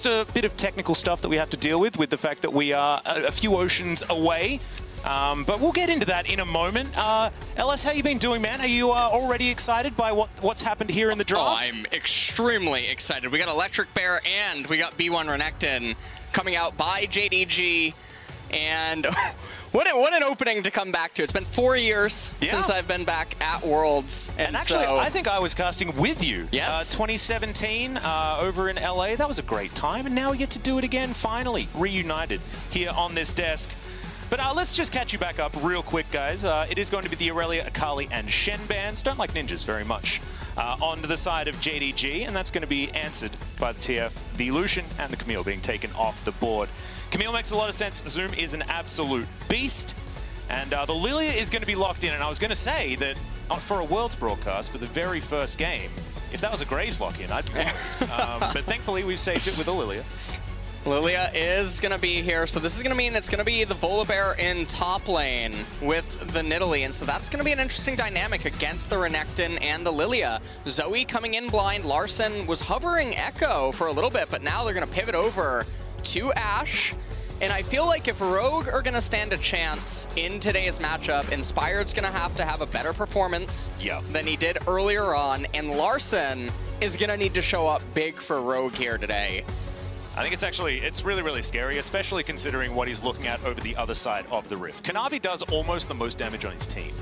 just a bit of technical stuff that we have to deal with the fact that we are a few oceans away. But we'll get into that in a moment. LS, how you been doing, man? Are you already excited by what's happened here in the draft? Oh, I'm extremely excited. We got Electric Bear and we got B1 Renekton coming out by JDG. And what an opening to come back to. It's been 4 years since I've been back at Worlds. And actually, I think I was casting with you. Yes. 2017 over in LA. That was a great time. And now we get to do it again, finally. Reunited here on this desk. But let's just catch you back up real quick, guys. It is going to be the Aurelia, Akali, and Shen bans. Don't like ninjas very much. Onto the side of JDG, and that's going to be answered by the TF, the Lucian, and the Camille being taken off the board. Camille makes a lot of sense. Zoom is an absolute beast. And the Lilia is going to be locked in. And I was going to say that for a Worlds broadcast, for the very first game, if that was a Graves lock-in, I'd be but thankfully, we've saved it with a Lilia. Lilia is going to be here, so this is going to mean it's going to be the Volibear in top lane with the Nidalee, and so that's going to be an interesting dynamic against the Renekton and the Lilia. Zoe coming in blind. Larson was hovering Echo for a little bit, but now they're going to pivot over to Ashe. And I feel like if Rogue are going to stand a chance in today's matchup, Inspired's going to have a better performance than he did earlier on, and Larson is going to need to show up big for Rogue here today. I think it's really, really scary, especially considering what he's looking at over the other side of the Rift. Kanavi does almost the most damage on his team,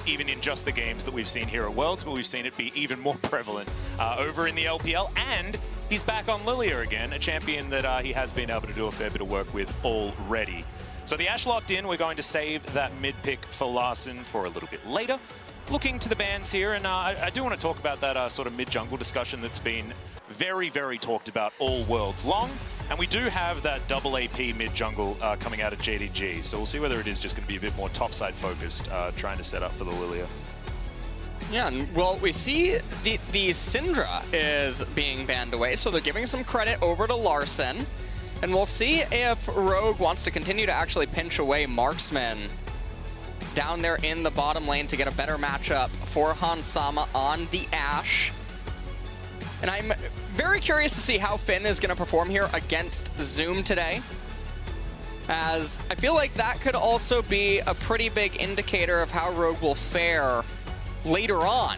even in just the games that we've seen here at Worlds, but we've seen it be even more prevalent over in the LPL, and he's back on Lilia again, a champion that he has been able to do a fair bit of work with already. So the Ashe locked in. We're going to save that mid pick for Larson for a little bit later. Looking to the bans here, and I do want to talk about that sort of mid-jungle discussion that's been very, very talked about all Worlds long. And we do have that double AP mid-jungle coming out of JDG, so we'll see whether it is just going to be a bit more topside-focused, trying to set up for the Lilia. Yeah, and well, we see the Syndra is being banned away, so they're giving some credit over to Larson. And we'll see if Rogue wants to continue to actually pinch away Marksman down there in the bottom lane to get a better matchup for Hansama on the Ashe. And I'm very curious to see how Finn is going to perform here against Zoom today, as I feel like that could also be a pretty big indicator of how Rogue will fare later on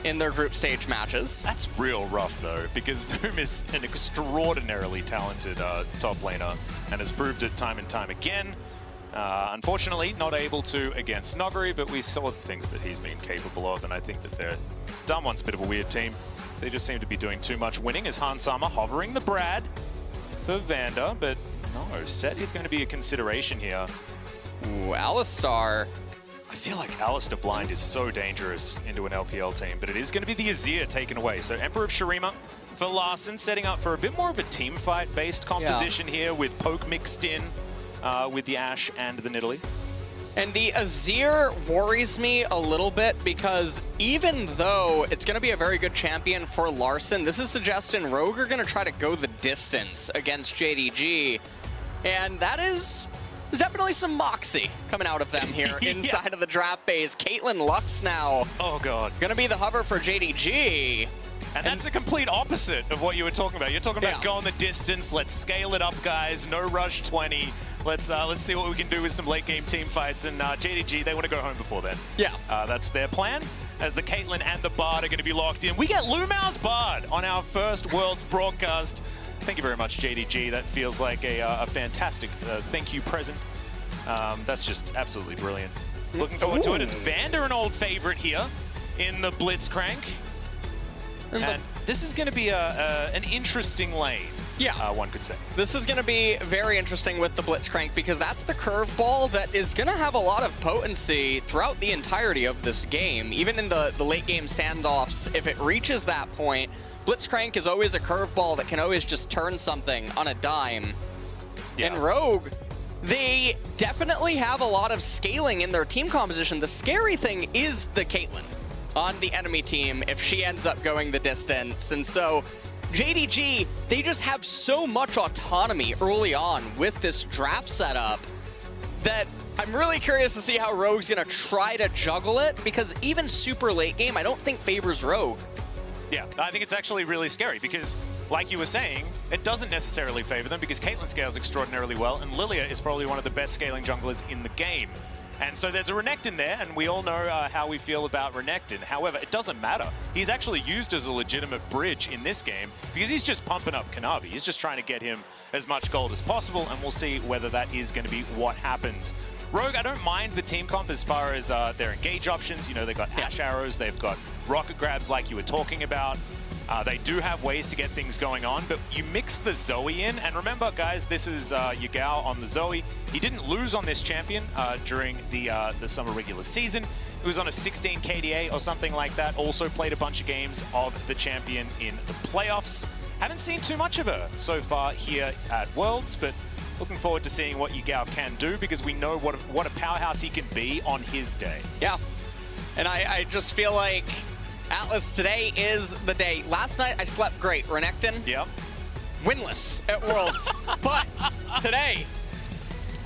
in their group stage matches. That's real rough, though, because Zoom is an extraordinarily talented top laner and has proved it time and time again. Unfortunately, not able to against Noggery, but we saw the things that he's been capable of, and I think that they're Dunwon's a bit of a weird team. They just seem to be doing too much winning as Hansama hovering the Brad for Vander, but no, Set is going to be a consideration here. Ooh, Alistar. I feel like Alistar blind is so dangerous into an LPL team, but it is going to be the Azir taken away. So Emperor of Shurima for Larson, setting up for a bit more of a team fight based composition here with Poke mixed in with the Ashe and the Nidalee. And the Azir worries me a little bit because even though it's going to be a very good champion for Larson, this is suggesting Rogue are going to try to go the distance against JDG. And that is definitely some moxie coming out of them here inside of the draft phase. Caitlyn Lux now. Oh, God. Going to be the hover for JDG. And that's a complete opposite of what you were talking about. You're talking about going the distance. Let's scale it up, guys. No rush 20. Let's see what we can do with some late game team fights. And JDG, they want to go home before then. Yeah. That's their plan. As the Caitlyn and the Bard are going to be locked in. We get Lumao's Bard on our first Worlds broadcast. Thank you very much, JDG. That feels like a fantastic thank you present. That's just absolutely brilliant. Looking forward to it. It's Vander, an old favorite here in the Blitzcrank. And this is going to be an interesting lane. Yeah, one could say. This is going to be very interesting with the Blitzcrank because that's the curveball that is going to have a lot of potency throughout the entirety of this game. Even in the late game standoffs, if it reaches that point, Blitzcrank is always a curveball that can always just turn something on a dime. Yeah. And Rogue, they definitely have a lot of scaling in their team composition. The scary thing is the Caitlyn on the enemy team if she ends up going the distance. And so JDG, they just have so much autonomy early on with this draft setup that I'm really curious to see how Rogue's going to try to juggle it, because even super late game, I don't think favors Rogue. Yeah, I think it's actually really scary because like you were saying, it doesn't necessarily favor them because Caitlyn scales extraordinarily well, and Lilia is probably one of the best scaling junglers in the game. And so there's a Renekton there, and we all know how we feel about Renekton. However, it doesn't matter. He's actually used as a legitimate bridge in this game because he's just pumping up Kanavi. He's just trying to get him as much gold as possible, and we'll see whether that is going to be what happens. Rogue, I don't mind the team comp as far as their engage options. You know, they've got Ash Arrows, they've got Rocket Grabs like you were talking about. They do have ways to get things going on, but you mix the Zoe in, and remember, guys, this is Yagao on the Zoe. He didn't lose on this champion during the summer regular season. He was on a 16 KDA or something like that. Also played a bunch of games of the champion in the playoffs. Haven't seen too much of her so far here at Worlds, but looking forward to seeing what Yagao can do because we know what a powerhouse he can be on his day. Yeah, and I just feel like Atlas, today is the day. Last night I slept great. Renekton, yep, winless at Worlds, but today.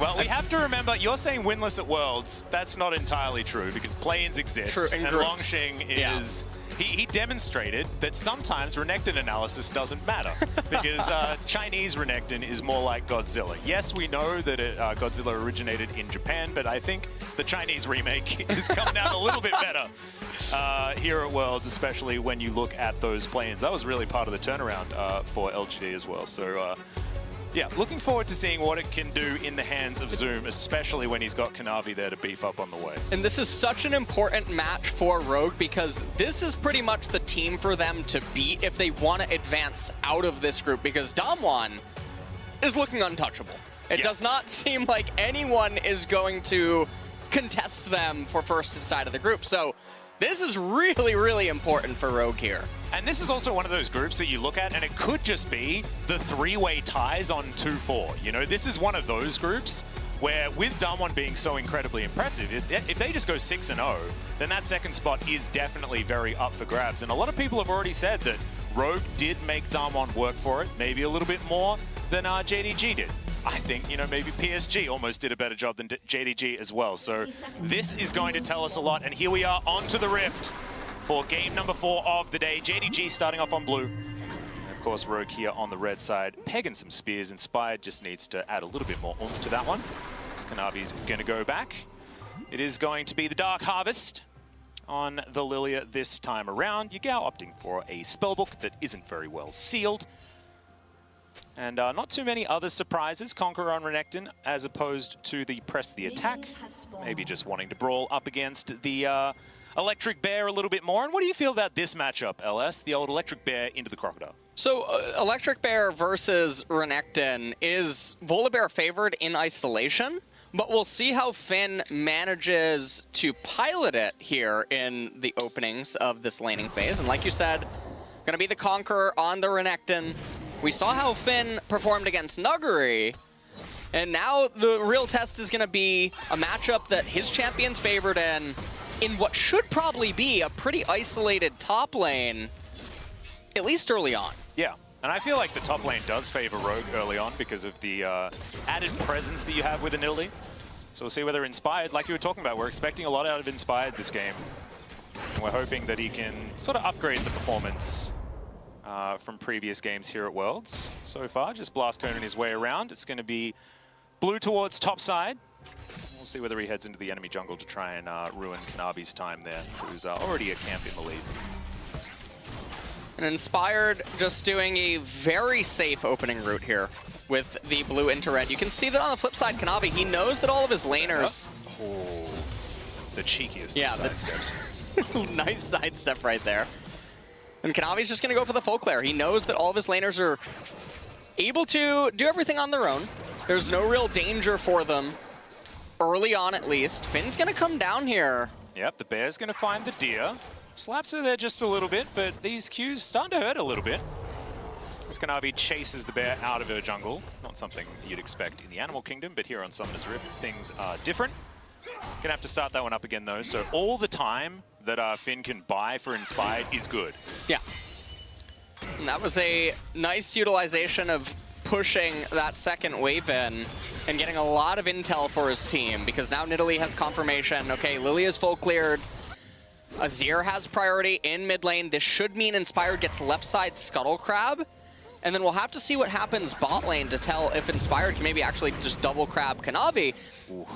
Well, we have to remember, you're saying winless at Worlds. That's not entirely true because play-ins exist. True, and Longxing is... Yeah. He demonstrated that sometimes Renekton analysis doesn't matter because Chinese Renekton is more like Godzilla. Yes, we know that Godzilla originated in Japan, but I think the Chinese remake is coming out a little bit better here at Worlds, especially when you look at those play-ins. That was really part of the turnaround for LGD as well. So, yeah, looking forward to seeing what it can do in the hands of Zoom, especially when he's got Kanavi there to beef up on the way. And this is such an important match for Rogue because this is pretty much the team for them to beat if they want to advance out of this group because Damwon is looking untouchable. It does not seem like anyone is going to contest them for first inside of the group. So this is really, really important for Rogue here. And this is also one of those groups that you look at, and it could just be the three-way ties on 2-4. You know, this is one of those groups where, with Damwon being so incredibly impressive, if they just go 6-0, then that second spot is definitely very up for grabs. And a lot of people have already said that Rogue did make Damwon work for it, maybe a little bit more than JDG did. I think, you know, maybe PSG almost did a better job than JDG as well. So this is going to tell us a lot. And here we are onto the Rift for game number 4 of the day. JDG starting off on blue. And of course, Rogue here on the red side. Pegging some spears. Inspired just needs to add a little bit more oomph to that one. As Kanavi's going to go back. It is going to be the Dark Harvest on the Lilia this time around. Yagao opting for a spellbook that isn't very well sealed. And not too many other surprises. Conqueror on Renekton as opposed to the press the attack. Maybe just wanting to brawl up against the Electric Bear a little bit more. And what do you feel about this matchup, LS? The old Electric Bear into the Crocodile. So Electric Bear versus Renekton, is Volibear favored in isolation? But we'll see how Finn manages to pilot it here in the openings of this laning phase. And like you said, going to be the Conqueror on the Renekton. We saw how Finn performed against Nuggery, and now the real test is going to be a matchup that his champion's favored in what should probably be a pretty isolated top lane, at least early on. Yeah, and I feel like the top lane does favor Rogue early on because of the added presence that you have with Anildi. So we'll see whether Inspired, like you were talking about, we're expecting a lot out of Inspired this game. And we're hoping that he can sort of upgrade the performance from previous games here at Worlds. So far, just Blast Coning his way around. It's going to be blue towards top side. We'll see whether he heads into the enemy jungle to try and ruin Kanavi's time there, who's already a camp in the lead. And Inspired just doing a very safe opening route here with the blue into red. You can see that on the flip side, Kanavi, he knows that all of his laners... Oh, the cheekiest side steps. Nice sidestep right there. And Kanavi's just going to go for the full clear. He knows that all of his laners are able to do everything on their own. There's no real danger for them, early on at least. Finn's going to come down here. Yep, the bear's going to find the deer. Slaps her there just a little bit, but these Qs starting to hurt a little bit. As Kanavi chases the bear out of her jungle. Not something you'd expect in the Animal Kingdom, but here on Summoner's Rift, things are different. Gonna have to start that one up again though, so all the time that Finn can buy for Inspired is good. Yeah. And that was a nice utilization of pushing that second wave in and getting a lot of intel for his team, because now Nidalee has confirmation. Okay, Lilia's full cleared. Azir has priority in mid lane. This should mean Inspired gets left side Scuttle Crab. And then we'll have to see what happens bot lane to tell if Inspired can maybe actually just double crab Kanavi. Ooh.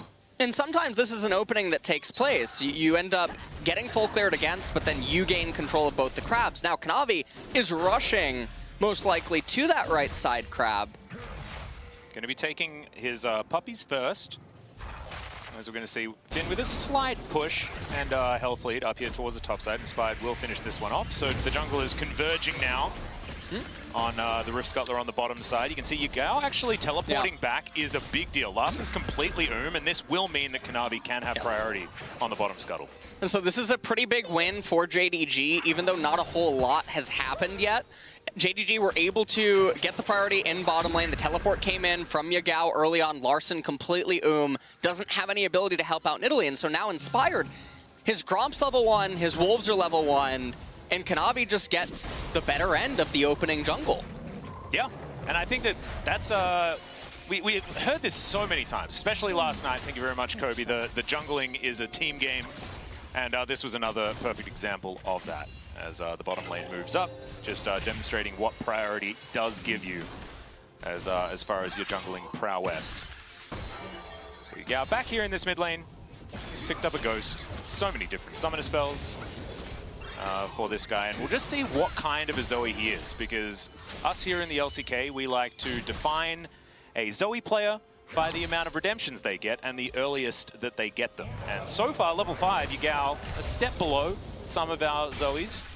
And sometimes this is an opening that takes place. You end up getting full cleared against, but then you gain control of both the crabs. Now Kanavi is rushing, most likely, to that right side crab. Going to be taking his puppies first. As we're going to see Finn with a slight push and health lead up here towards the top side. Inspired will finish this one off. So the jungle is converging now on the Rift Scuttler on the bottom side. You can see Yagao actually teleporting back is a big deal. Larsen's completely and this will mean that Kanavi can have priority on the bottom scuttle. And so this is a pretty big win for JDG, even though not a whole lot has happened yet. JDG were able to get the priority in bottom lane. The teleport came in from Yagao early on. Larsen completely doesn't have any ability to help out Nidalee, and so now Inspired, his Gromp's level 1, his Wolves are level 1, and Kanavi just gets the better end of the opening jungle. Yeah, and I think that's we've heard this so many times, especially last night. Thank you very much, Kobe. The jungling is a team game, and this was another perfect example of that. As the bottom lane moves up, just demonstrating what priority does give you as far as your jungling prowess. So you go back here in this mid lane. He's picked up a ghost. So many different summoner spells for this guy, and we'll just see what kind of a Zoe he is, because us here in the LCK, we like to define a Zoe player by the amount of redemptions they get and the earliest that they get them. And so far, level 5, Yagao a step below some of our Zoes,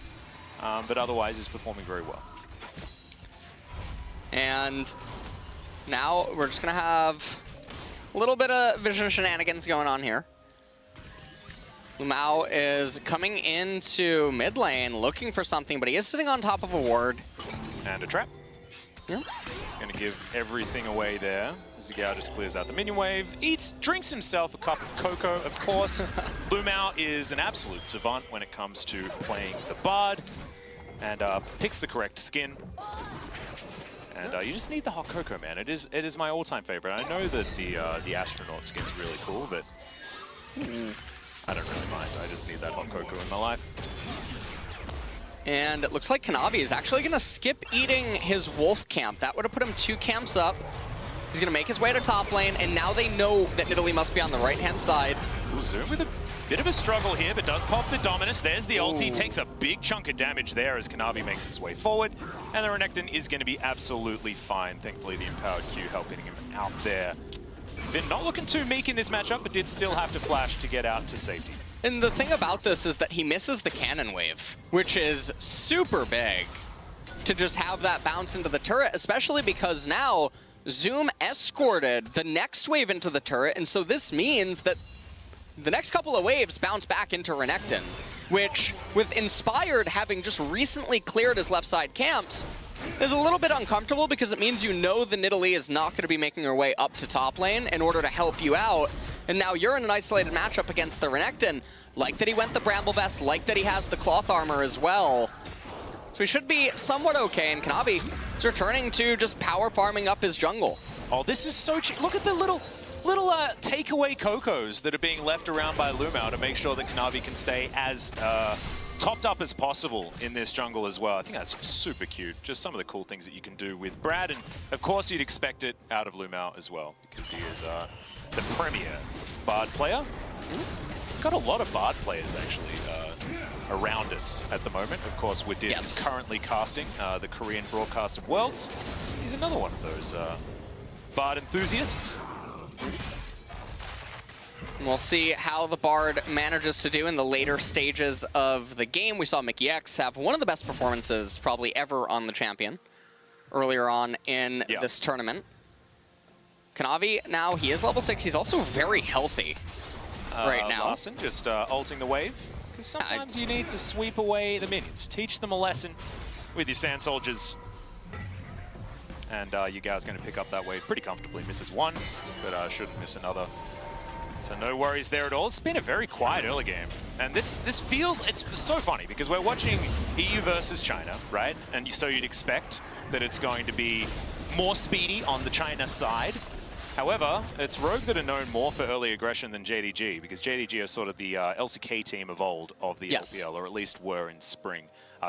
but otherwise is performing very well. And now we're just going to have a little bit of vision shenanigans going on here. Lumao is coming into mid lane looking for something, but he is sitting on top of a ward. And a trap. Yeah. He's going to give everything away there. As Yagao just clears out the minion wave, drinks himself a cup of cocoa, of course. Lumao is an absolute savant when it comes to playing the Bard, and picks the correct skin. And you just need the hot cocoa, man. It is my all-time favorite. I know that the astronaut skin is really cool, but I don't really mind. I just need that hot cocoa in my life. And it looks like Kanavi is actually going to skip eating his wolf camp. That would have put him 2 camps up. He's going to make his way to top lane, and now they know that Nidalee must be on the right-hand side. Ooh, Zoom with a bit of a struggle here, but does pop the Dominus. There's the ulti. Takes a big chunk of damage there as Kanavi makes his way forward. And the Renekton is going to be absolutely fine. Thankfully, the Empowered Q helping him out there. Finn not looking too meek in this matchup, but did still have to flash to get out to safety. And the thing about this is that he misses the cannon wave, which is super big to just have that bounce into the turret, especially because now Zoom escorted the next wave into the turret, and so this means that the next couple of waves bounce back into Renekton, which, with Inspired having just recently cleared his left side camps, is a little bit uncomfortable because it means you know the Nidalee is not going to be making her way up to top lane in order to help you out. And now you're in an isolated matchup against the Renekton. Like that he went the Bramble Vest, like that he has the cloth armor as well. So he should be somewhat okay, and Kanavi is returning to just power farming up his jungle. Oh, this is so cheap. Look at the little takeaway Cocos that are being left around by Lumao to make sure that Kanavi can stay as topped up as possible in this jungle as well. I think that's super cute. Just some of the cool things that you can do with Brad, and of course you'd expect it out of Lumao as well, because he is the premier Bard player. We've got a lot of Bard players actually around us at the moment. Of course, Wadid is currently casting the Korean broadcast of Worlds. He's another one of those Bard enthusiasts. We'll see how the Bard manages to do in the later stages of the game. We saw Mickey X have one of the best performances probably ever on the champion earlier on in this tournament. Kanavi, now he is level 6. He's also very healthy right now. Larsen just ulting the wave, because sometimes you need to sweep away the minions. Teach them a lesson with your Sand Soldiers. And Yagao's going to pick up that wave pretty comfortably. Misses one, but shouldn't miss another. So no worries there at all. It's been a very quiet early game. And this feels, it's so funny because we're watching EU versus China, right? And so you'd expect that it's going to be more speedy on the China side. However, it's Rogue that are known more for early aggression than JDG, because JDG are sort of the LCK team of old of the LPL, or at least were in spring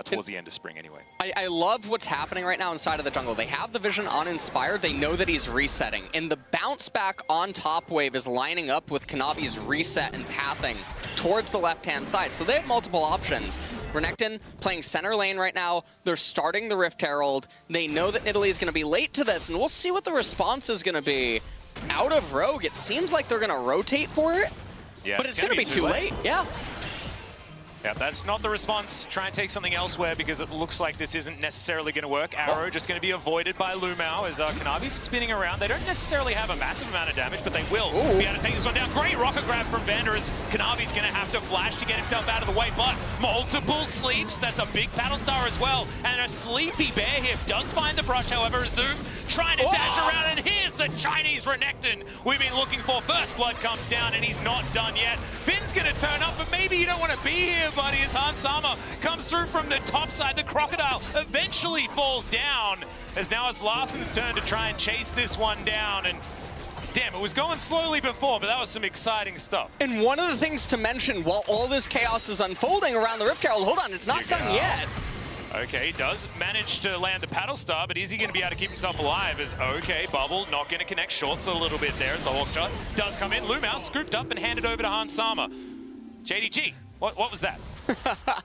towards the end of spring anyway. I love what's happening right now inside of the jungle. They have the vision on Inspired. They know that he's resetting. And the bounce back on top wave is lining up with Kanavi's reset and pathing towards the left-hand side. So they have multiple options. Renekton playing center lane right now. They're starting the Rift Herald. They know that Italy is going to be late to this, and we'll see what the response is going to be. Out of Rogue, it seems like they're going to rotate for it, yeah, but it's going to be too late. Yeah. Yeah, that's not the response. Try and take something elsewhere because it looks like this isn't necessarily going to work. Arrow just going to be avoided by Lumao as Kanavi's spinning around. They don't necessarily have a massive amount of damage, but they will be able to take this one down. Great rocket grab from Vander as Kanavi's going to have to flash to get himself out of the way, but multiple sleeps. That's a big battle star as well. And a sleepy bear here does find the brush, however. Zoom trying to dash around, and here's the Chinese Renekton we've been looking for. First blood comes down, and he's not done yet. Finn's going to turn up, but maybe you don't want to be here, buddy, as Hans Sama comes through from the top side. The Crocodile eventually falls down, as now it's Larsen's turn to try and chase this one down. And damn, it was going slowly before, but that was some exciting stuff. And one of the things to mention while all this chaos is unfolding around the Rift Herald, hold on, it's not done yet. Okay, he does manage to land the paddle star, but is he going to be able to keep himself alive? As okay, Bubble not going to connect, shorts a little bit there as the Hawk shot does come in. Lumao scooped up and handed over to Hans Sama. JDG, what was that?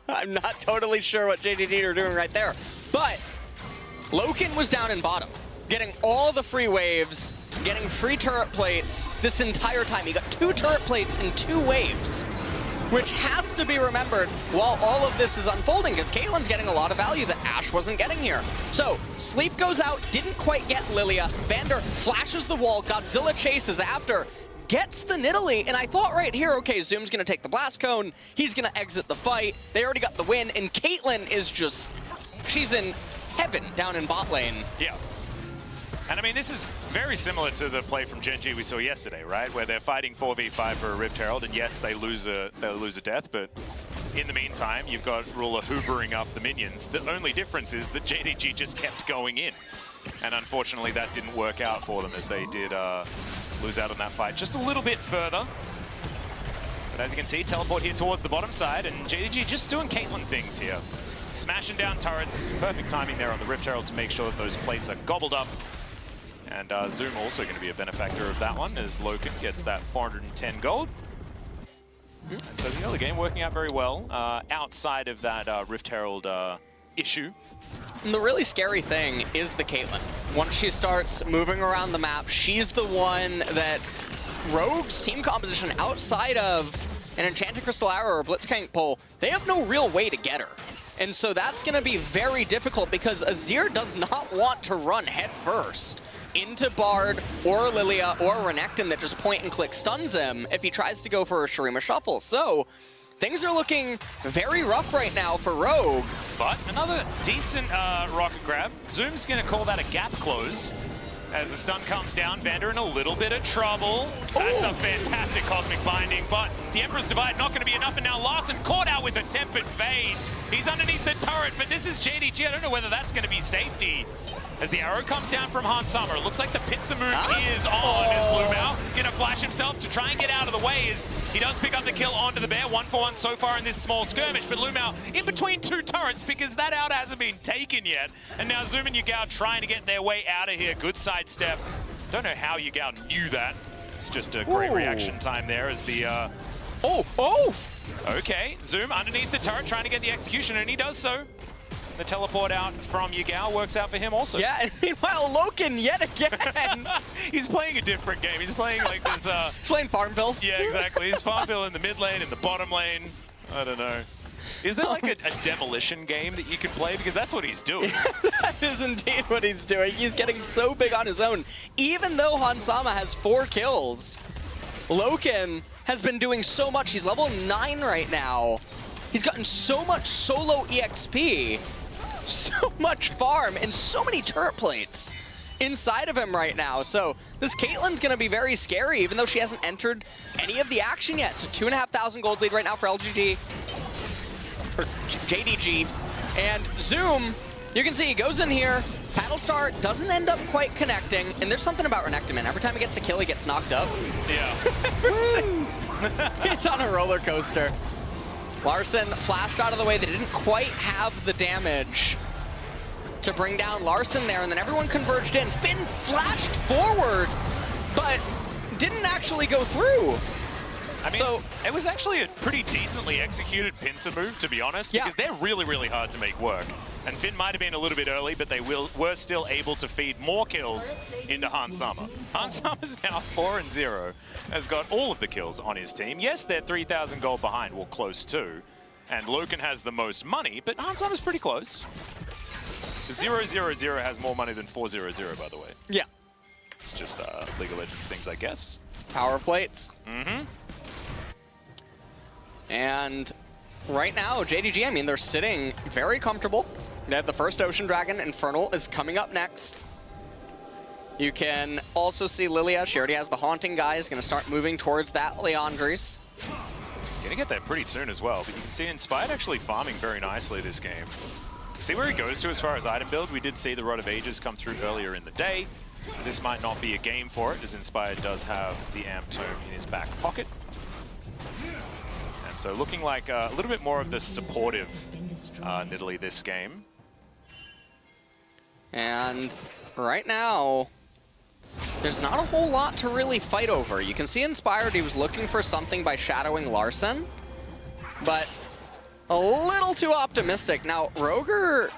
I'm not totally sure what JDG are doing right there, but Loken was down in bottom, getting all the free waves, getting free turret plates this entire time. He got 2 turret plates in 2 waves, which has to be remembered while all of this is unfolding, because Caitlyn's getting a lot of value that Ashe wasn't getting here. So, Sleep goes out, didn't quite get Lilia. Vander flashes the wall, Godzilla chases after, gets the Nidalee, and I thought right here, okay, Zoom's gonna take the Blast Cone, he's gonna exit the fight, they already got the win, and Caitlyn is just, she's in heaven down in bot lane. Yeah. And I mean, this is very similar to the play from Gen G we saw yesterday, right? Where they're fighting 4v5 for a Rift Herald, and yes, they lose a death, but in the meantime, you've got Ruler hoovering up the minions. The only difference is that JDG just kept going in. And unfortunately, that didn't work out for them, as they did lose out on that fight just a little bit further. But as you can see, teleport here towards the bottom side, and JDG just doing Caitlyn things here. Smashing down turrets, perfect timing there on the Rift Herald to make sure that those plates are gobbled up. And Zoom also going to be a benefactor of that one, as Loken gets that 410 gold. And so the early game working out very well outside of that Rift Herald issue. And the really scary thing is the Caitlyn. Once she starts moving around the map, she's the one that Rogue's team composition outside of an Enchanted Crystal Arrow or Blitzcrank pull, they have no real way to get her. And so that's going to be very difficult because Azir does not want to run head first into Bard or Lilia or Renekton that just point and click stuns him if he tries to go for a Shurima Shuffle. So things are looking very rough right now for Rogue. But another decent rocket grab. Zoom's going to call that a gap close. As the stun comes down, Vander in a little bit of trouble. That's a fantastic Cosmic Binding, but the Emperor's Divide not going to be enough, and now Larsen caught out with a Tempered Fade. He's underneath the turret, but this is JDG. I don't know whether that's going to be safety. As the arrow comes down from Hans Sama, it looks like the pincer move is on as Lumao going to flash himself to try and get out of the way as he does pick up the kill onto the bear. 1-for-1 so far in this small skirmish, but Lumao in between 2 turrets because that out hasn't been taken yet. And now Zoom and Yagao trying to get their way out of here. Good sidestep. Don't know how Yagao knew that. It's just a great reaction time there as the... Okay, Zoom underneath the turret trying to get the execution, and he does so. The teleport out from Yagao works out for him also. Yeah, and meanwhile, Loken yet again. He's playing a different game. He's playing like this... He's playing Farmville. Yeah, exactly. He's Farmville in the mid lane, in the bottom lane. I don't know. Is there like a demolition game that you can play? Because that's what he's doing. That is indeed what he's doing. He's getting so big on his own. Even though Hans Sama has 4 kills, Loken has been doing so much. He's level 9 right now. He's gotten so much solo EXP, so much farm, and so many turret plates inside of him right now. So this Caitlyn's going to be very scary, even though she hasn't entered any of the action yet. So 2,500 gold lead right now for LGD, or JDG. And Zoom, you can see he goes in here. Battlestar doesn't end up quite connecting, and there's something about Renekton, man. Every time he gets a kill, he gets knocked up. Yeah. It's on a roller coaster. Larson flashed out of the way. They didn't quite have the damage to bring down Larson there, and then everyone converged in. Finn flashed forward, but didn't actually go through. I mean, it was actually a pretty decently executed pincer move, to be honest, because they're really, really hard to make work. And Finn might have been a little bit early, but they were still able to feed more kills into Hans Sama. Hans Sama's now 4-0, has got all of the kills on his team. Yes, they're 3,000 gold behind, well, close to. And Loken has the most money, but Hans Sama's pretty close. 0-0-0 has more money than 4-0-0, by the way. Yeah. It's just League of Legends things, I guess. Power plates. Mm-hmm. And right now, JDG, I mean, they're sitting very comfortable. They have the first Ocean Dragon. Infernal is coming up next. You can also see Lilia. She already has the Haunting guy. Is going to start moving towards that Leandris. Gonna get there pretty soon as well, but you can see Inspired actually farming very nicely this game. See where he goes to as far as item build. We did see the Rod of Ages come through earlier in the day. This might not be a game for it, as Inspired does have the Amp Tome in his back pocket. And so looking like a little bit more of the supportive Nidalee this game. And right now, there's not a whole lot to really fight over. You can see Inspired, he was looking for something by shadowing Larson, but a little too optimistic. Now, Roger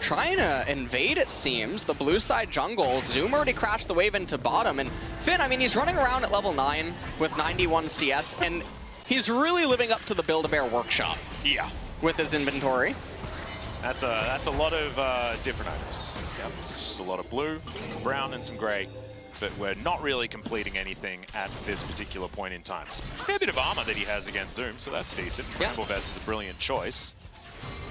trying to invade, it seems, the blue side jungle. Zoom already crashed the wave into bottom, and Finn, I mean, he's running around at level 9 with 91 CS, and he's really living up to the Build-A-Bear workshop. Yeah. With his inventory. That's a lot of different items. Yep, it's just a lot of blue, some brown, and some gray. But we're not really completing anything at this particular point in time. It's a fair bit of armor that he has against Zoom, so that's decent. Rainbow Vest is a brilliant choice.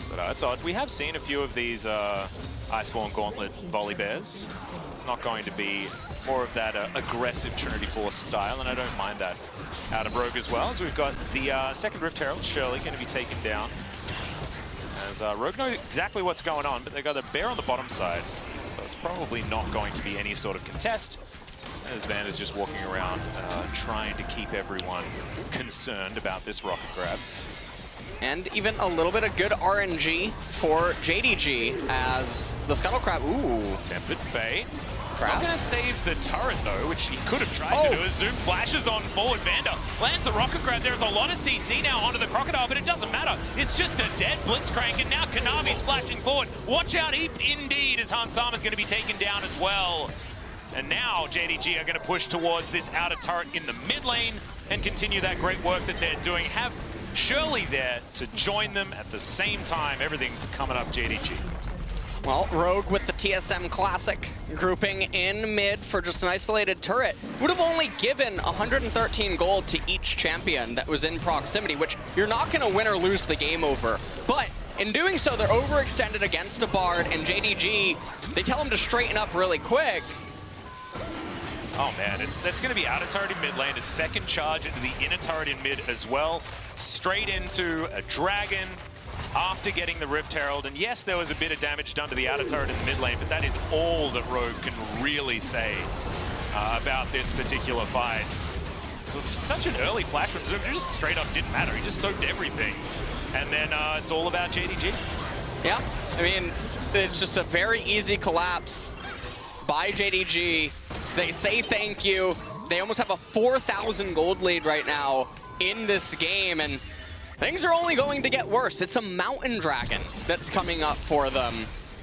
But it's odd. We have seen a few of these Iceborne Gauntlet volley bears. It's not going to be more of that aggressive Trinity Force style, and I don't mind that out of Rogue as well, as we've got the second Rift Herald, Shirley, going to be taken down. As Rogue knows exactly what's going on, but they've got a bear on the bottom side, so it's probably not going to be any sort of contest. As Van is just walking around trying to keep everyone concerned about this rocket grab. And even a little bit of good RNG for JDG as the Scuttle Crab, Tempered Fae. He's not going to save the turret, though, which he could have tried to do. As Zoom flashes on forward, Vander lands the rocket grab. There's a lot of CC now onto the Crocodile, but it doesn't matter. It's just a dead Blitzcrank, and now Kanavi's flashing forward. Watch out, indeed, as Hans Sama's going to be taken down as well. And now JDG are going to push towards this outer turret in the mid lane and continue that great work that they're doing. Have Shirley there to join them at the same time. Everything's coming up JDG. Well, Rogue with the TSM Classic grouping in mid for just an isolated turret would have only given 113 gold to each champion that was in proximity, which you're not going to win or lose the game over. But in doing so, they're overextended against a Bard, and JDG, they tell him to straighten up really quick. Oh man, that's going to be outer turret in mid lane, a second charge into the inner turret in mid as well. Straight into a Dragon after getting the Rift Herald. And yes, there was a bit of damage done to the outer turret in the mid lane, but that is all that Rogue can really say about this particular fight. So such an early flash from Zoom, it just straight up didn't matter. He just soaked everything. And then it's all about JDG. Yeah, I mean, it's just a very easy collapse by JDG. They say thank you. They almost have a 4,000 gold lead right now in this game, and things are only going to get worse. It's a Mountain Dragon that's coming up for them.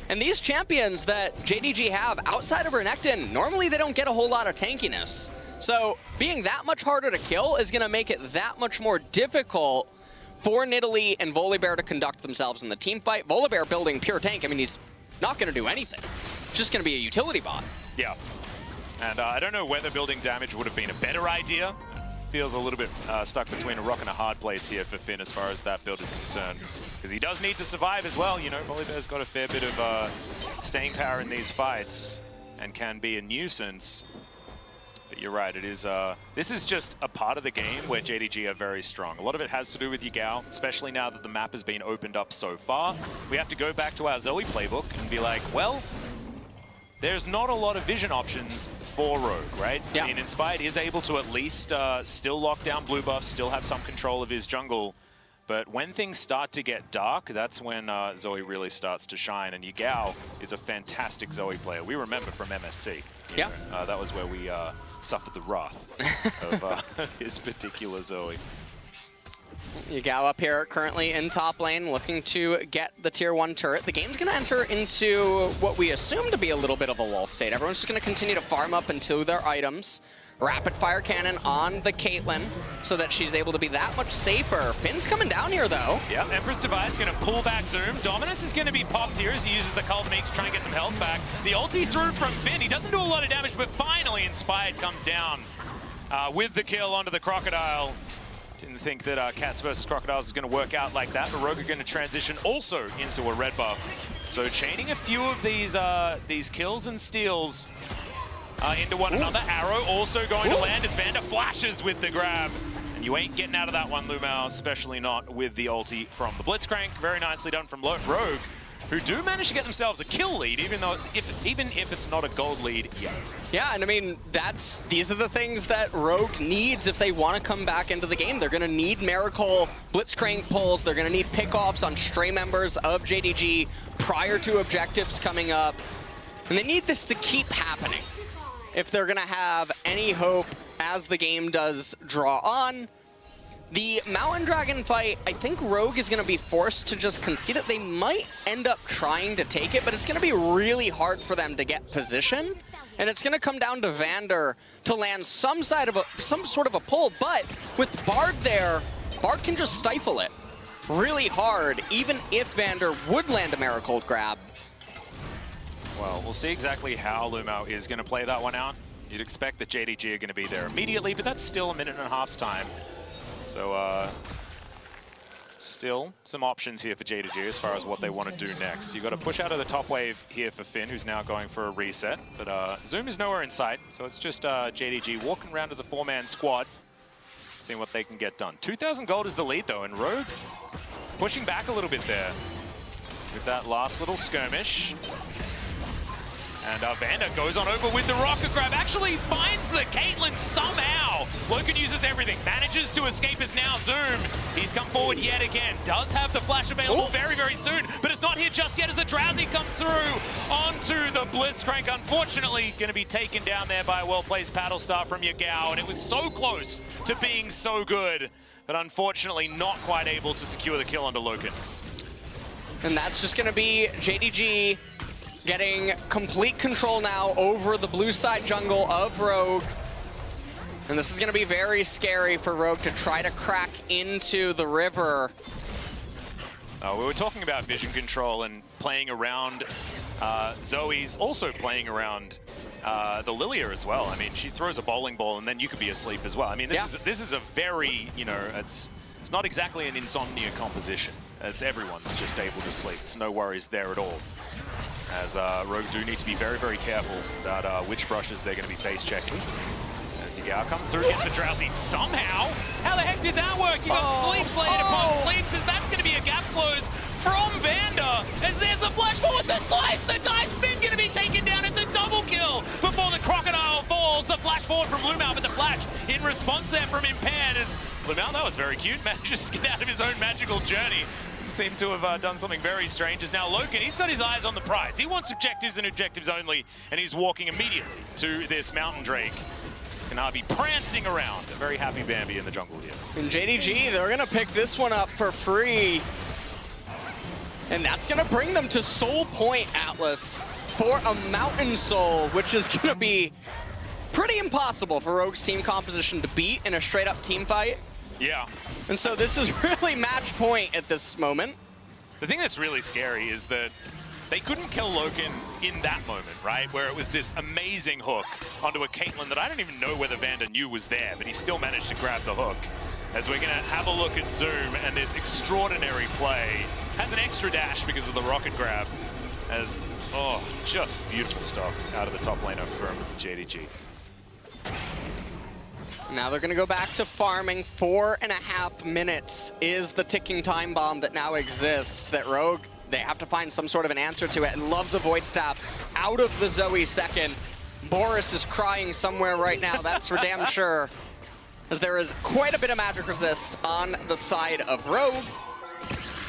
And these champions that JDG have outside of Renekton, normally they don't get a whole lot of tankiness. So being that much harder to kill is going to make it that much more difficult for Nidalee and Volibear to conduct themselves in the team fight. Volibear building pure tank, I mean, he's not going to do anything. It's just going to be a utility bot. Yeah. And I don't know whether building damage would have been a better idea. It feels a little bit stuck between a rock and a hard place here for Finn as far as that build is concerned. Because he does need to survive as well. You know, Volibear's got a fair bit of staying power in these fights and can be a nuisance. But you're right, it is. This is just a part of the game where JDG are very strong. A lot of it has to do with Yagao, especially now that the map has been opened up so far. We have to go back to our Zoe playbook and be like, well, there's not a lot of vision options for Rogue, right? Yeah. I mean, Inspired is able to at least still lock down blue buffs, still have some control of his jungle. But when things start to get dark, that's when Zoe really starts to shine. And Yagao is a fantastic Zoe player. We remember from MSC. Yeah. That was where we suffered the wrath of his particular Zoe. Yagao up here currently in top lane, looking to get the tier 1 turret. The game's going to enter into what we assume to be a little bit of a lull state. Everyone's just going to continue to farm up into their items. Rapid fire cannon on the Caitlyn so that she's able to be that much safer. Finn's coming down here, though. Yeah, Empress Divide's going to pull back Zoom. Dominus is going to be popped here as he uses the Culminate to try and get some health back. The ulti through from Finn. He doesn't do a lot of damage, but finally Inspired comes down with the kill onto the Crocodile. Didn't think that Cats versus Crocodiles was going to work out like that, but Rogue are going to transition also into a red buff. So chaining a few of these kills and steals into one another. Arrow also going to land as Vander flashes with the grab. And you ain't getting out of that one, Lumao, especially not with the ulti from the Blitzcrank. Very nicely done from Rogue, who do manage to get themselves a kill lead, even if it's not a gold lead yet. Yeah, and I mean, these are the things that Rogue needs if they want to come back into the game. They're going to need Miracle Blitzcrank pulls. They're going to need pickoffs on stray members of JDG prior to objectives coming up. And they need this to keep happening if they're going to have any hope as the game does draw on. The Mountain Dragon fight, I think Rogue is going to be forced to just concede it. They might end up trying to take it, but it's going to be really hard for them to get position. And it's going to come down to Vander to land some sort of a pull. But with Bard there, Bard can just stifle it really hard, even if Vander would land a Marigold grab. Well, we'll see exactly how Lumao is going to play that one out. You'd expect that JDG are going to be there immediately, but that's still a minute and a half's time. So, still some options here for JDG as far as what they want to do next. You've got to push out of the top wave here for Finn, who's now going for a reset. But Zoom is nowhere in sight, so it's just JDG walking around as a 4-man squad, seeing what they can get done. 2,000 gold is the lead, though, and Rogue pushing back a little bit there with that last little skirmish. And Vander goes on over with the rocket grab, actually finds the Caitlyn somehow. Loken uses everything, manages to escape as now Zoom. He's come forward yet again, does have the flash available very, very soon, but it's not here just yet as the Drowsy comes through onto the Blitzcrank. Unfortunately, going to be taken down there by a well-placed paddle start from Yagao, and it was so close to being so good, but unfortunately not quite able to secure the kill onto Loken. And that's just going to be JDG getting complete control now over the blue side jungle of Rogue. And this is going to be very scary for Rogue to try to crack into the river. We were talking about vision control and playing around. Zoe's also playing around the Lilia as well. I mean, she throws a bowling ball and then you could be asleep as well. I mean, this is a very, you know, it's not exactly an insomnia composition, as everyone's just able to sleep. It's no worries there at all. As Rogue do need to be very, very careful about which brushes they're going to be face checking. As Yagao comes through, gets a Drowsy somehow. How the heck did that work? You got Sleeps laid upon Sleeps, as that's going to be a gap close from Vander. As there's the flash forward, the slice, the dice Finn going to be taken down. It's a double kill before the Crocodile falls. The flash forward from Lumao, but the flash in response there from Impaired. As Lumao, that was very cute, manages to get out of his own magical journey. Seem to have done something very strange. As now Loken, he's got his eyes on the prize. He wants objectives and objectives only, and he's walking immediately to this Mountain Drake. It's Kanavi prancing around. A very happy Bambi in the jungle here. And JDG, they're going to pick this one up for free. And that's going to bring them to Soul Point, Atlas, for a Mountain Soul, which is going to be pretty impossible for Rogue's team composition to beat in a straight-up team fight. Yeah. And so this is really match point at this moment. The thing that's really scary is that they couldn't kill Loken in that moment, right? Where it was this amazing hook onto a Caitlyn that I don't even know whether Vander knew was there, but he still managed to grab the hook. As we're going to have a look at Zoom and this extraordinary play. Has an extra dash because of the rocket grab. As, just beautiful stuff out of the top laner from JDG. Now they're going to go back to farming. 4.5 minutes is the ticking time bomb that now exists. That Rogue, they have to find some sort of an answer to it. And love the Void Staff out of the Zoe second. Boris is crying somewhere right now, that's for damn sure. as there is quite a bit of magic resist on the side of Rogue.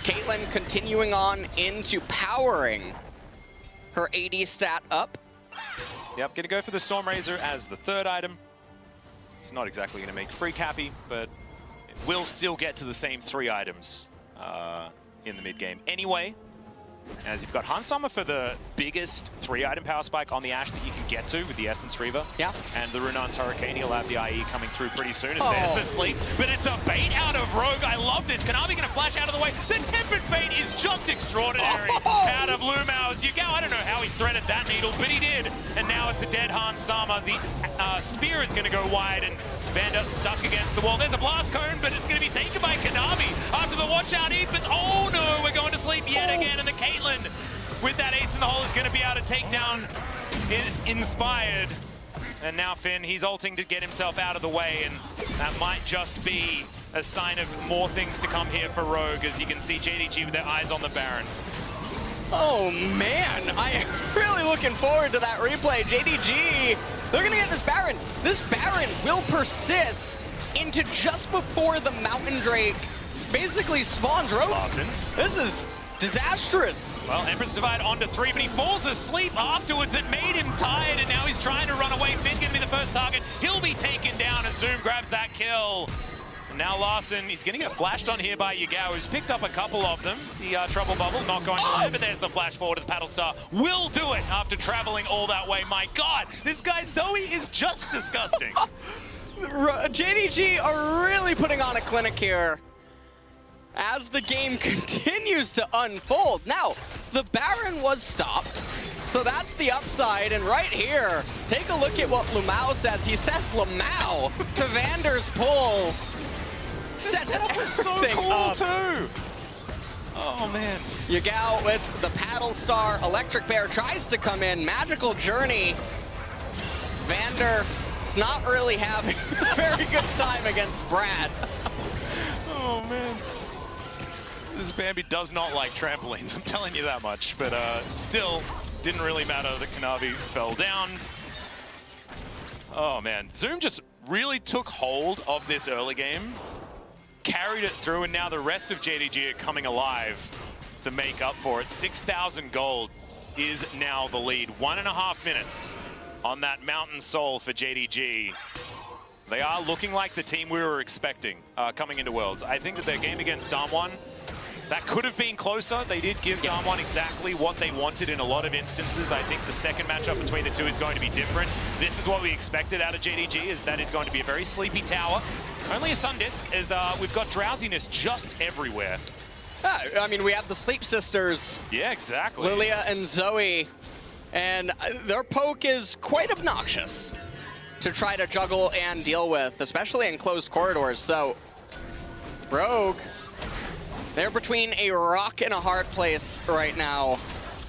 Caitlyn continuing on into powering her AD stat up. Yep, gonna go for the Storm Razor as the third item. It's not exactly gonna make Freak happy, but it will still get to the same 3 items in the mid game anyway. As you've got Hansama for the biggest 3-item power spike on the Ashe that you can get to with the Essence Reaver. Yeah. And the Runan's Hurricane, he'll have the IE coming through pretty soon as there's the sleep. But it's a bait out of Rogue. I love this. Kanavi gonna flash out of the way. The Tempered Bait is just extraordinary out of Lumau's. I don't know how he threaded that needle, but he did. And now it's a dead Hansama. The spear is gonna go wide and Vander stuck against the wall. There's a blast cone, but it's gonna be taken by Kanavi after the watch out Ethos. Oh no, we're going to sleep yet again, and the Caitlyn with that ace in the hole is going to be able to take down Inspired. And now Finn, he's ulting to get himself out of the way, and that might just be a sign of more things to come here for Rogue, as you can see JDG with their eyes on the Baron. Oh man, I am really looking forward to that replay. JDG, they're going to get this Baron. This Baron will persist into just before the Mountain Drake basically spawns Rogue. Lawson. This is disastrous. Well, Empress Divide onto 3, but he falls asleep afterwards. It made him tired, and now he's trying to run away. Finn gonna be the first target. He'll be taken down as Zoom grabs that kill. And now Larson, he's gonna get flashed on here by Yagao, who's picked up a couple of them. The Trouble Bubble not going to land, but there's the flash forward of the Paddle Star. Will do it after traveling all that way. My God, this guy Zoe is just disgusting. JDG are really putting on a clinic here as the game continues to unfold. Now, the Baron was stopped, so that's the upside. And right here, take a look at what Lumau says. He says Lamau to Vander's pull. This setup is so cool too. Oh man. Yagao with the Paddle Star. Electric Bear tries to come in. Magical Journey. Vander's not really having a very good time against Brad. Oh man. This Bambi does not like trampolines, I'm telling you that much. But still, didn't really matter that Kanavi fell down. Oh man, Zoom just really took hold of this early game, carried it through, and now the rest of JDG are coming alive to make up for it. 6,000 gold is now the lead. 1.5 minutes on that Mountain Soul for JDG. They are looking like the team we were expecting coming into Worlds. I think that their game against Damwon, that could have been closer. They did give Damwon exactly what they wanted in a lot of instances. I think the second matchup between the two is going to be different. This is what we expected out of JDG, is that is going to be a very sleepy tower. Only a Sun Disc, as we've got drowsiness just everywhere. I mean, we have the Sleep Sisters. Yeah, exactly. Lilia and Zoe, and their poke is quite obnoxious to try to juggle and deal with, especially in closed corridors. So, Rogue, they're between a rock and a hard place right now.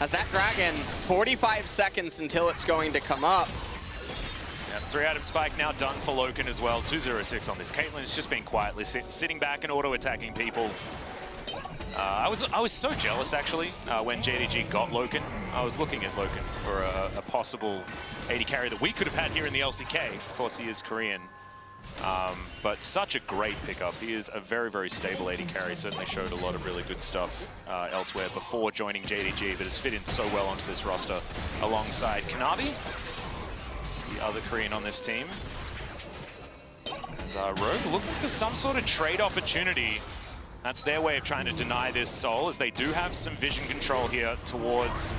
As that dragon, 45 seconds until it's going to come up. Yeah, 3-item spike now done for Loken as well. 206 on this. Caitlyn has just been quietly sitting back and auto-attacking people. I was so jealous, actually, when JDG got Loken. I was looking at Loken for a possible AD carry that we could have had here in the LCK. Of course, he is Korean. But such a great pickup. He is a very, very stable AD carry. Certainly showed a lot of really good stuff elsewhere before joining JDG, but has fit in so well onto this roster alongside Kanavi, the other Korean on this team. As Rogue looking for some sort of trade opportunity. That's their way of trying to deny this soul, as they do have some vision control here towards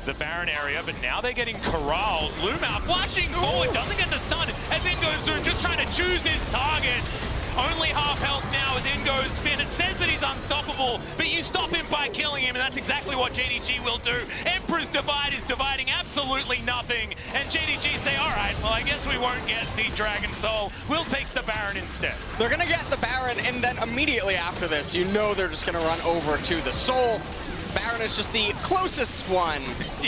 the Baron area, but now they're getting corralled. Lumau flashing forward, doesn't get the stun, as in goes Zoom, just trying to choose his targets. Only half health now as in goes Finn. It says that he's unstoppable, but you stop him by killing him, and that's exactly what JDG will do. Emperor's Divide is dividing absolutely nothing, and JDG say, all right, well, I guess we won't get the Dragon Soul. We'll take the Baron instead. They're gonna get the Baron, and then immediately after this, you know they're just gonna run over to the Soul. Baron is just the closest one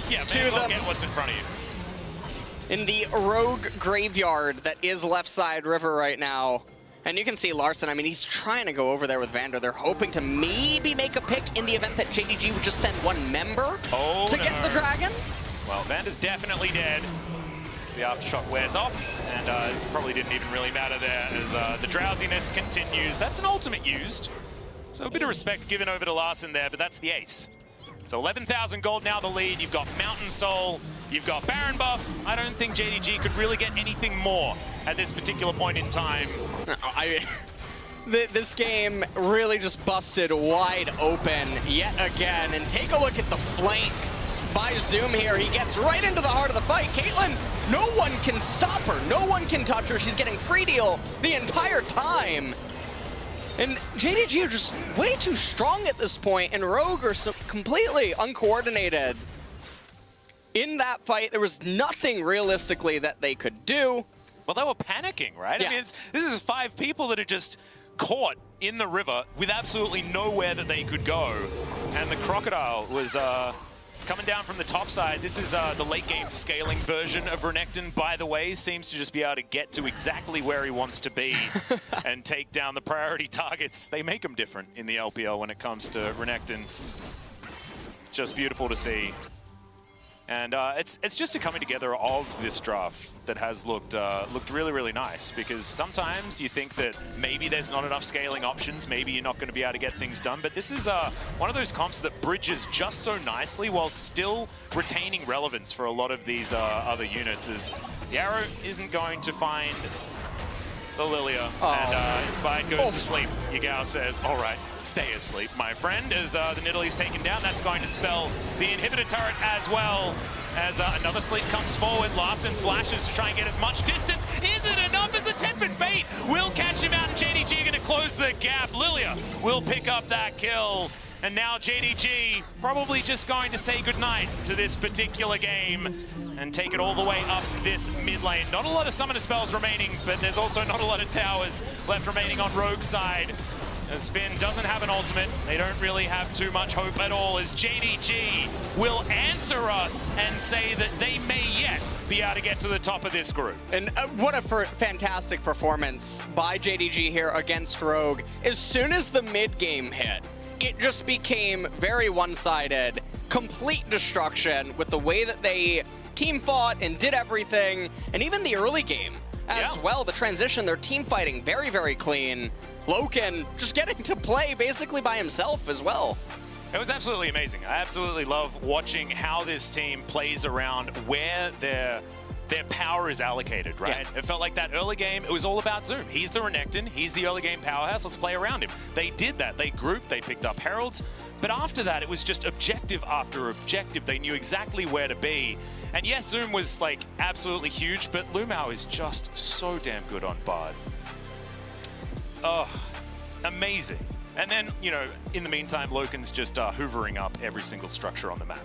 yeah, to them. Get what's in front of you. In the Rogue graveyard that is left side river right now. And you can see Larson, I mean, he's trying to go over there with Vander. They're hoping to maybe make a pick in the event that JDG would just send one member to get the dragon. Well, Vander's definitely dead. The Aftershock wears off, and probably didn't even really matter there as the drowsiness continues. That's an ultimate used, so a bit of respect given over to Larssen there, but that's the ace. So 11,000 gold now the lead. You've got Mountain Soul, you've got Baron buff. I don't think JDG could really get anything more at this particular point in time. This game really just busted wide open yet again. And take a look at the flank by Zoom here. He gets right into the heart of the fight. Caitlyn, no one can stop her. No one can touch her. She's getting free deal the entire time. And JDG are just way too strong at this point, and Rogue are so completely uncoordinated. In that fight, there was nothing realistically that they could do. Well, they were panicking, right? Yeah. I mean, this is 5 people that are just caught in the river with absolutely nowhere that they could go. And the Crocodile was coming down from the top side. This is the late game scaling version of Renekton, by the way. Seems to just be able to get to exactly where he wants to be and take down the priority targets. They make them different in the LPL when it comes to Renekton. Just beautiful to see. And it's just a coming together of this draft that has looked really, really nice, because sometimes you think that maybe there's not enough scaling options, maybe you're not going to be able to get things done, but this is one of those comps that bridges just so nicely while still retaining relevance for a lot of these other units, as the arrow isn't going to find the Lilia, and Inspired goes to sleep. Yagao says, all right, stay asleep, my friend, as the Nidalee's taken down. That's going to spell the inhibitor turret as well, as another sleep comes forward. Larssen flashes to try and get as much distance. Is it enough as the 10-foot Fate will catch him out, and JDG going to close the gap. Lilia will pick up that kill. And now JDG probably just going to say goodnight to this particular game and take it all the way up this mid lane. Not a lot of summoner spells remaining, but there's also not a lot of towers left remaining on Rogue's side. As Finn doesn't have an ultimate, they don't really have too much hope at all, as JDG will answer us and say that they may yet be able to get to the top of this group. And what a fantastic performance by JDG here against Rogue. As soon as the mid game hit, it just became very one-sided, complete destruction with the way that they team fought and did everything, and even the early game as well. The transition, their team fighting very, very clean. Loken just getting to play basically by himself as well. It was absolutely amazing. I absolutely love watching how this team plays around where their power is allocated, right? Yeah. It felt like that early game, it was all about Zoom. He's the Renekton, he's the early game powerhouse, let's play around him. They did that, they grouped, they picked up Heralds, but after that, it was just objective after objective. They knew exactly where to be. And yes, Zoom was like absolutely huge, but Lumao is just so damn good on Bard. Oh, amazing. And then, you know, in the meantime, Loken's just hoovering up every single structure on the map.